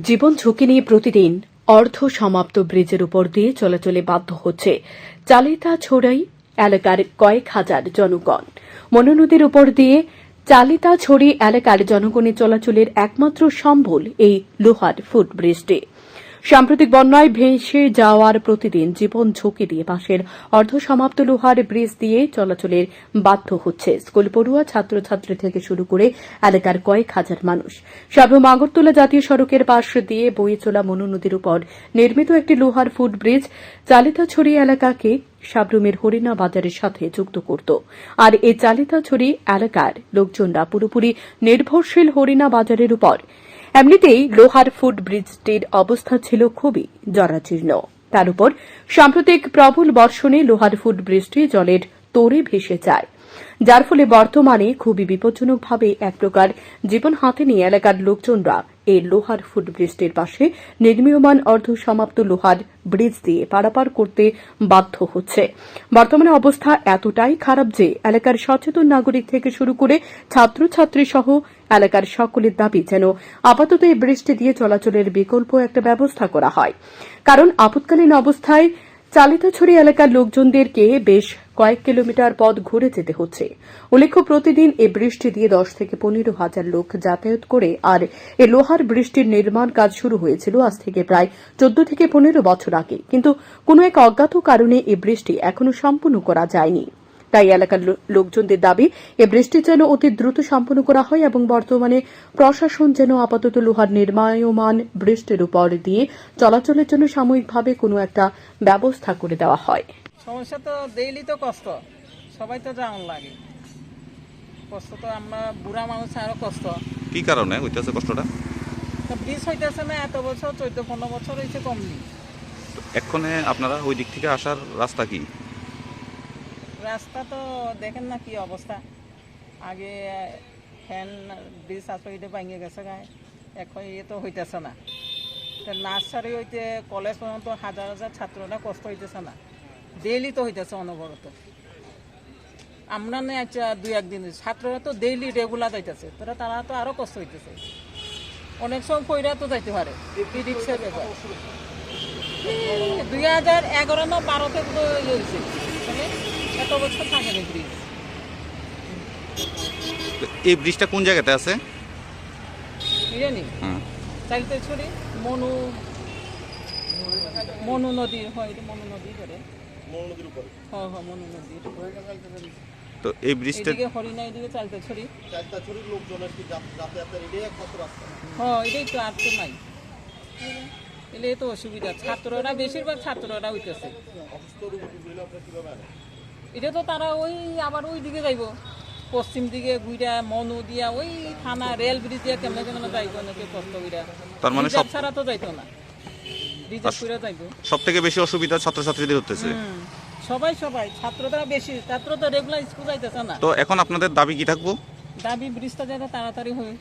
জীবন ঝুঁকি নিয়ে প্রতিদিন অর্ধ সমাপ্ত ব্রিজের উপর দিয়ে চলাচলে বাধ্য হচ্ছে চালিতাছড়াই এলাকার কয়েক হাজার জনগণ। মনু নদীর উপর দিয়ে চালিতাছড়ি এলাকার জনগণের চলাচলের একমাত্র সম্বল এই লোহার ফুটব্রিজটি। সাম্প্রতিক বন্যায় ভেসে যাওয়ার প্রতিদিন জীবন ঝুঁকি দিয়ে পাশের অর্ধসমাপ্ত লোহার ব্রিজ দিয়ে চলাচলের বাধ্য হচ্ছে স্কুল পড়ুয়া, ছাত্রছাত্রী থেকে শুরু করে এলাকার কয়েক হাজার মানুষ। সাবরুম আগরতলা জাতীয় সড়কের পাশ দিয়ে বয়ে চলা মনু নদীর উপর নির্মিত একটি লোহার ফুটব্রিজ চালিতাছড়ি এলাকাকে সাবরুমের হরিণা বাজারের সাথে যুক্ত করত। আর এই চালিতাছড়ি এলাকার লোকজনরা পুরোপুরি নির্ভরশীল হরিণা বাজারের উপর। এমনিতেই লোহার ফুটব্রিজটির অবস্থা ছিল খুবই জরাজীর্ণ। তার উপর সাম্প্রতিক প্রবল বর্ষণে লোহার ফুটব্রিজটি জলের তোড়ে ভেসে যায়, যার ফলে বর্তমানে খুবই বিপজ্জনকভাবে এক প্রকার জীবন হাতে নিয়ে এলাকার লোকজনরা এই লোহার ফুটব্রিজটির পাশে নির্মীয়মান অর্ধসমাপ্ত লোহার ব্রিজ দিয়ে পারাপার করতে বাধ্য হচ্ছে। বর্তমানে অবস্থা এতটাই খারাপ যে এলাকার সচেতন নাগরিক থেকে শুরু করে ছাত্রছাত্রী সহ এলাকার সকলের দাবি যেন আপাতত এই ব্রিজটি দিয়ে চলাচলের বিকল্প একটা ব্যবস্থা করা হয়, কারণ আপৎকালীন অবস্থায় চালিতাছড়ি এলাকার লোকজনদেরকে বেশ কয়েক কিলোমিটার পথ ঘুরে যেতে হচ্ছে। উল্লেখ্য, প্রতিদিন এই বৃষ্টি দিয়ে 10 থেকে 15 হাজার লোক যাতায়াত করে। আর এই লোহার ব্রিজটির নির্মাণ কাজ শুরু হয়েছিল আজ থেকে প্রায় 14 থেকে 15 বছর আগে, কিন্তু কোনো এক অজ্ঞাত কারণে এই ব্রিজটি এখনো সম্পূর্ণ করা যায়নি। তাই এলাকার লোকজনদের দাবি এ বৃষ্টি যেন অতি দ্রুত সম্পন্ন করা হয় এবং বর্তমানে প্রশাসন যেন আপাতত লোহার নির্মায়মান বৃষ্টির উপর দিয়ে চলাচলের জন্য সাময়িকভাবে কোনো একটা ব্যবস্থা করে দেওয়া হয়। সমস্যা তো ডেইলি তো কষ্ট, সবাই তো যেমন লাগে কষ্ট, তো আমরা বুড়া মানুষ আরো কষ্ট। কি কারণে হইতেছে কষ্টটা? ব্রিজ হইতেছে না, এত বছর 14-15 বছর হয়েছে কমনি। এক্ষণে আপনারা ওই দিক থেকে আসার রাস্তা কি? রাস্তা তো দেখেন না কি অবস্থা। আগে ফ্যান ব্রিজ আসলে এটা ভাঙিয়ে গেছে গায়ে, এখন ইয়ে তো হইতেছে না। নার্সারি হইতে কলেজ পর্যন্ত হাজার হাজার ছাত্ররা কষ্ট হইতেছে না, ডেইলি তো হইতেছে অনবরত। আমরা না আচ্ছা 2-1 দিন, ছাত্ররা তো ডেইলি রেগুলার যাইতেছে, তারা তো আরো কষ্ট হইতেছে। অনেক সময় কইরা তো যাইতে পারে, রিক্সার ব্যাপার। 2011 না 12 থেকে তো হয়েছে, এত বছর থাকে না ব্রিজ। এই ব্রিজটা কোন জায়গাতে আছে? জানি চালিতাছড়ি মনু নদীর হয়, মনু নদী করে, মনু নদীর। তো এই ব্রিজটা হরিণা, এদিকে চালিতাছড়ি লোকজনের কি যাতায়াতের এটাই একমাত্র রাস্তা। হ্যাঁ, এটাই তো, আর তো নাই। এলে তো অসুবিধা, ছাত্ররা বেশিরভাগ ছাত্ররা হইতেছে। এটা তো তারা ওই আবার ওই দিকে যাইব, পশ্চিম দিকে ঘুরা মনু দিয়া ওই থানা রেল ব্রিজ দিয়া কেমনে কেমনে যাইব, নাকি কষ্ট কইরা। তার মানে সব ছাড়া তো যাইতো না, রিজার্ভ করে যাইব। সব থেকে বেশি অসুবিধা ছাত্রছাত্রীদের হতেছে। সবাই ছাত্ররা বেশি, ছাত্র তো রেগুলার স্কুল যাইতেছে না। তো এখন আপনাদের দাবি কি থাকবো? দাবি ব্রিজটা যাতে তাড়াতাড়ি হয়।